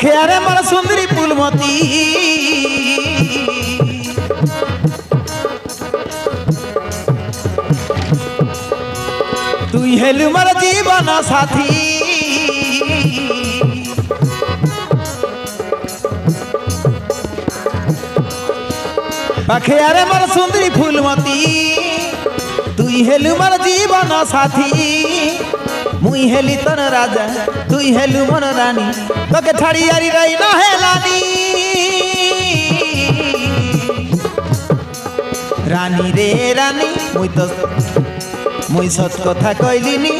পাখে আরে আমার সুন্দরী ফুলমতি তুই হেলু মার জীবন সাথী পাখে আরে আমার সুন্দরী ফুলমতি তুই হেলু মার জীবন সাথী মুই হেলি তোর রাজা তুই হেলু মন রানী তোকে ছাড়ি আরি রাই না হেলানি রানী রে রানী মুই সত কথা কইলিনি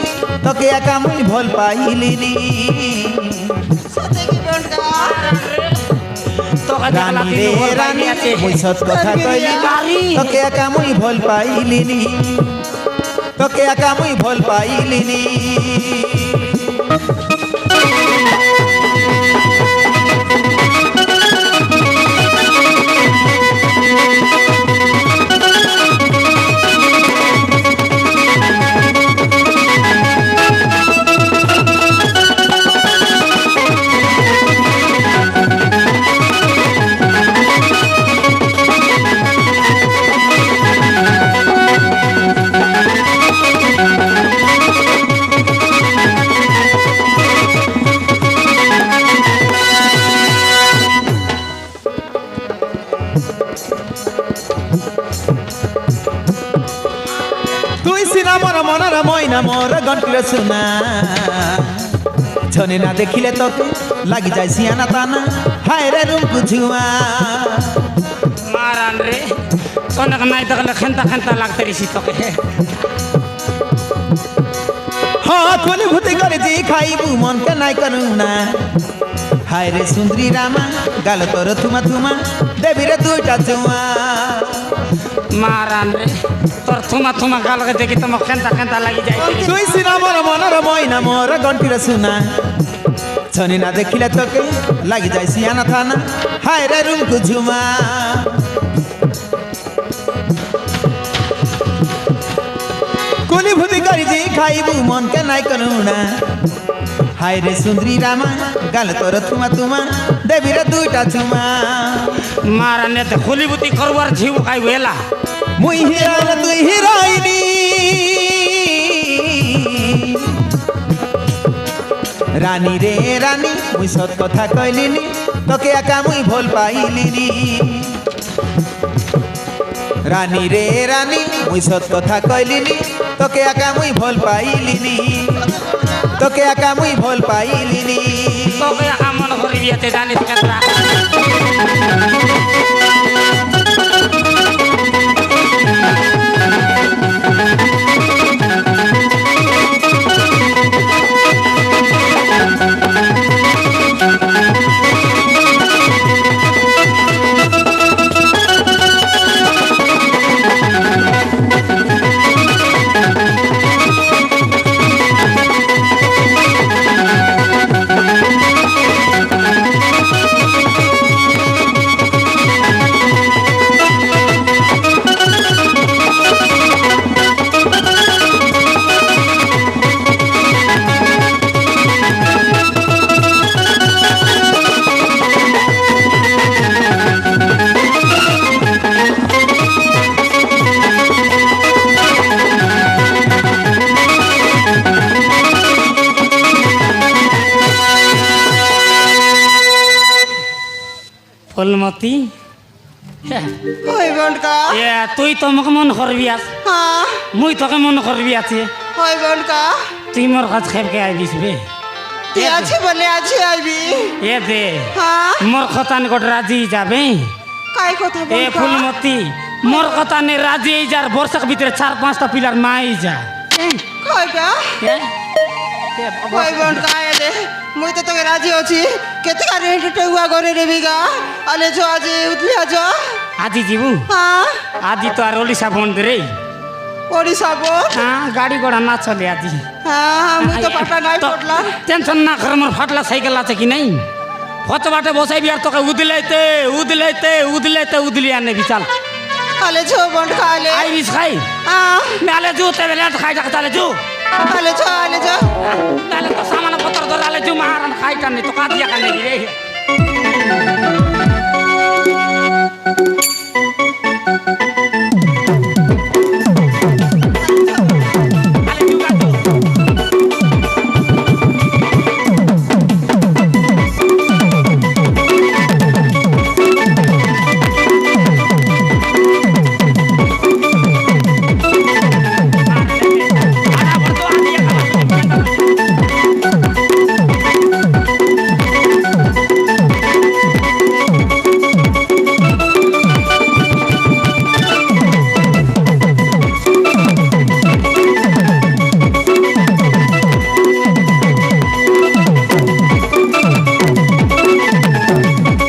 তোকে একা মুই ভাল পাইলিনি রানী রে রানী মুই সত কথা কইলিনি তোকে একা মুই ভাল পাইলিনি তোকে একা মুই ভাল পাইলিনি মর মনর ময়না মোর গন্টির সোনা ছনে না দেখিলে তোকে লাগি যায় সিয়ানা তানা হায় রে রুমকু ঝুমা মারান রে সোনা নাই দেখলে খেন্তা খেন্তা লাগতে রিসি তোকে হ্যাঁ কোনি ভূতি করে যে খাইবু মনকে নাই করু না হায় রে সুন্দরী রামা গাল তোর থুমা থুমা দেবী রে দুইটা চুমা মারান রে তোর থুমা থুমা গালকে দেখি তোমার খেন্তা খেন্তা লাগি যায় তুই সিনা মর মনর ময়না মোর গন্টির সোনা ছনি না দেখিলে তোকে লাগি যায় সিয়ানা থানা হায় রে রুমকু ঝুমা কোনি ভূতি করি যে খাইবু মনকে নাই করু না হায় রে সুন্দরী রামা গাল তোর থুমা থুমা দেবী রে দুইটা চুমা মারান এতে খুলিবুতি করবার ঝিউ খাইব এলা মুই হিরাইল তুই হিরাইনি রানী রে রানী মুই সত কথা কইলিনি তোকে একা মুই ভাল পাইলিনি রানী রে রানী মুই সত কথা কইলিনি তোকে একা মুই ভাল পাইলিনি তোকে একা মুই ভাল পাইলিনি তোকে একা মন করি বিয়াতে জানিস কেতরা ফুলমতি ওই বনকা তুই তো আমাকে মন করবি আস হ্যাঁ মুই তোকে মন করবি আছে ওই বনকা তুই মোর কাছে খেপকে আইবিস বে তুই আছে বলে আছে আইবি এ দে হ্যাঁ মোর কথা নিকট রাজি যাবে কাই কথা এ বনকা ফুলমতি মোর কথা নে রাজি এই যার বর্ষক ভিতরে 4-5টা পিলার মাই যা কইবা ওই বনকা এলে মুই তো তোকে রাজি আছি কেতে কারে টেউয়া করে রেবি গা আলে যো আজ উঠলি আজ আজি যাবু হ্যাঁ আজি তো আর ওড়িশা বন্ধ রে ওড়িশা বল হ্যাঁ গাড়ি ঘোড়া না চলে আজি হ্যাঁ মুই তো পাটা নাই পড়লা টেনশন না কর মোর ফাটলা সাইকেল আছে কি নাই কত বাটে বসাইবি আর তোকে উদলাইতে আনে বিচাল আলে যো বনকা আলে আইবিস খাই হ্যাঁ মেলে জু তে বেলে খাই যাক তালে জু আলে যো মেলে তো সামান পত্র ধরে আলে জু মারান খাই কানে তো কাদিয়া কানে রে